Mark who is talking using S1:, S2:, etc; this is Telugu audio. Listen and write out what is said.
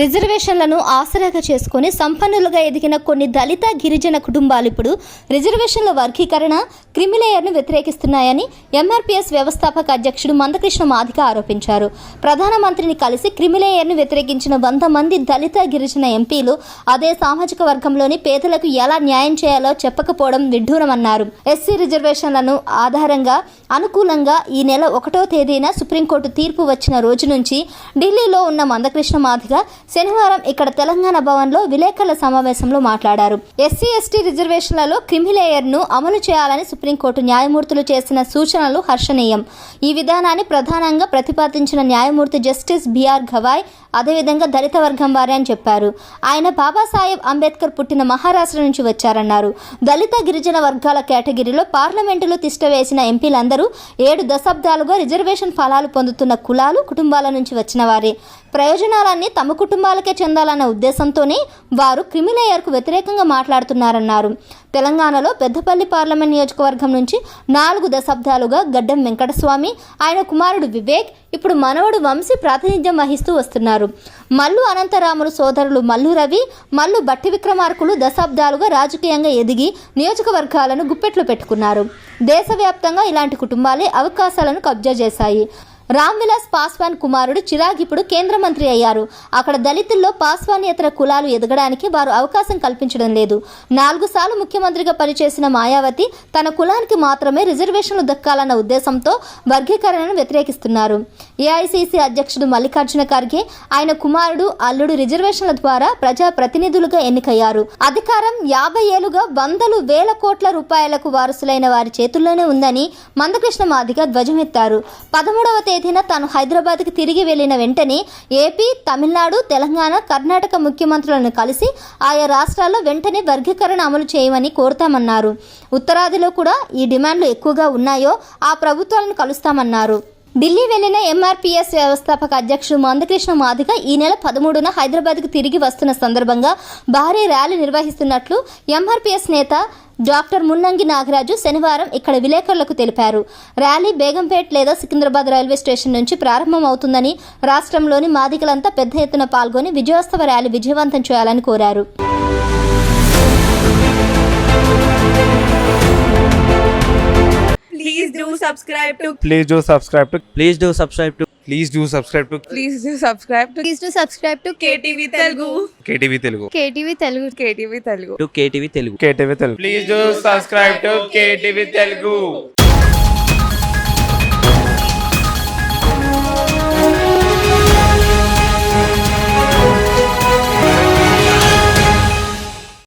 S1: రిజర్వేషన్లను ఆసరాగా చేసుకుని సంపన్నులుగా ఎదిగిన కొన్ని దళిత గిరిజన కుటుంబాలు ఇప్పుడు రిజర్వేషన్ల వర్గీకరణ క్రిమిలేయర్ను వ్యతిరేకిస్తున్నాయని ఎంఆర్పీఎస్ వ్యవస్థాపక అధ్యక్షుడు మందకృష్ణ మాదిగ ఆరోపించారు. ప్రధానమంత్రిని కలిసి క్రిమిలేయర్ను వ్యతిరేకించిన 100 మంది దళిత గిరిజన ఎంపీలు అదే సామాజిక వర్గంలోని పేదలకు ఎలా న్యాయం చేయాలో చెప్పకపోవడం విడ్డూరమన్నారు. ఎస్సీ రిజర్వేషన్లను ఆధారంగా అనుకూలంగా ఈ నెల 1వ తేదీన సుప్రీంకోర్టు తీర్పు వచ్చిన రోజు నుంచి ఢిల్లీలో ఉన్న మందకృష్ణ మాదిగ శనివారం ఇక్కడ తెలంగాణ భవన్లో విలేకరుల సమావేశంలో మాట్లాడారు. ఎస్సీ ఎస్టీ రిజర్వేషన్లలో క్రిమిలేయర్ను అమలు చేయాలని సుప్రీంకోర్టు న్యాయమూర్తులు చేసిన సూచనలు హర్షణీయం. ఈ విధానాన్ని ప్రధానంగా ప్రతిపాదించిన న్యాయమూర్తి జస్టిస్ బిఆర్ గవాయ్ అదేవిధంగా దళిత వర్గం వారే అని చెప్పారు. ఆయన బాబాసాహెబ్ అంబేద్కర్ పుట్టిన మహారాష్ట్ర నుంచి వచ్చారన్నారు. దళిత గిరిజన వర్గాల కేటగిరీలో పార్లమెంటులో తిష్టవేసిన ఎంపీలందరూ 7 దశాబ్దాలుగా రిజర్వేషన్ ఫలాలు పొందుతున్న కులాలు కుటుంబాల నుంచి వచ్చిన వారే. ప్రయోజనాలన్నీ తమ కుటుంబాలకే చెందాలన్న ఉద్దేశంతోనే వారు క్రిమిలేయర్కు వ్యతిరేకంగా మాట్లాడుతున్నారన్నారు. తెలంగాణలో పెద్దపల్లి పార్లమెంట్ నియోజకవర్గం నుంచి 4 దశాబ్దాలుగా గడ్డం వెంకటస్వామి, ఆయన కుమారుడు వివేక్, ఇప్పుడు మనవడు వంశీ ప్రాతినిధ్యం వహిస్తూ వస్తున్నారు. మల్లు అనంతరాములు సోదరులు మల్లు రవి, మల్లు బట్టి విక్రమార్కులు దశాబ్దాలుగా రాజకీయంగా ఎదిగి నియోజకవర్గాలను గుప్పెట్లు పెట్టుకున్నారు. దేశవ్యాప్తంగా ఇలాంటి కుటుంబాలే అవకాశాలను కబ్జా చేశాయి. రామ్ విలాస్ పాస్వాన్ కుమారుడు చిరాగ్ ఇప్పుడు కేంద్ర మంత్రి అయ్యారు. అక్కడ దళితుల్లో పాస్వానేతర కులాలు ఎదగడానికి వారు అవకాశం కల్పించడం లేదు. 4 సార్లు ముఖ్యమంత్రిగా పనిచేసిన మాయావతి తన కులానికి మాత్రమే రిజర్వేషన్లు దక్కాలన్న ఉద్దేశంతో వర్గీకరణను వ్యతిరేకిస్తున్నారు. ఏఐసీసీ అధ్యక్షుడు మల్లికార్జున ఖర్గే, ఆయన కుమారుడు అల్లుడు రిజర్వేషన్ల ద్వారా ప్రజా ప్రతినిధులుగా ఎన్నికయ్యారు. అధికారం 50 ఏళ్లుగా వందలు వేల కోట్ల రూపాయలకు వారసులైన వారి చేతుల్లోనే ఉందని మందకృష్ణ మాదిగ ధ్వజమెత్తారు. 13వ తేదీన తాను హైదరాబాద్కి తిరిగి వెళ్లిన వెంటనే ఏపీ, తమిళనాడు, తెలంగాణ, కర్ణాటక ముఖ్యమంత్రులను కలిసి ఆయా రాష్ట్రాల్లో వెంటనే వర్గీకరణ అమలు చేయమని కోరుతామన్నారు. ఉత్తరాదిలో కూడా ఈ డిమాండ్లు ఎక్కువగా ఉన్నాయో ఆ ప్రభుత్వాలను కలుస్తామన్నారు. ఢిల్లీ వెళ్లిన ఎంఆర్పీఎస్ వ్యవస్థాపక అధ్యక్షుడు మందకృష్ణ మాదిగ ఈ నెల 13న హైదరాబాద్కు తిరిగి వస్తున్న సందర్భంగా భారీ ర్యాలీ నిర్వహిస్తున్నట్లు ఎంఆర్పీఎస్ నేత డాక్టర్ మున్నంగి నాగరాజు శనివారం ఇక్కడ విలేకరులకు తెలిపారు. ర్యాలీ బేగంపేట్ లేదా సికింద్రాబాద్ రైల్వే స్టేషన్ నుంచి ప్రారంభం అవుతుందని, రాష్ట్రంలోని మాదిగలంతా పెద్ద ఎత్తున పాల్గొని విజయోత్సవ ర్యాలీ విజయవంతం చేయాలని కోరారు.
S2: Please do subscribe to
S3: Please do subscribe to
S2: Please do subscribe to
S3: Please do subscribe to
S2: Please do subscribe to
S4: Please do subscribe to
S2: KTV Telugu
S3: KTV Telugu.
S4: KTV Telugu.
S2: KTV Telugu
S3: KTV Telugu. Please do subscribe to KTV Telugu.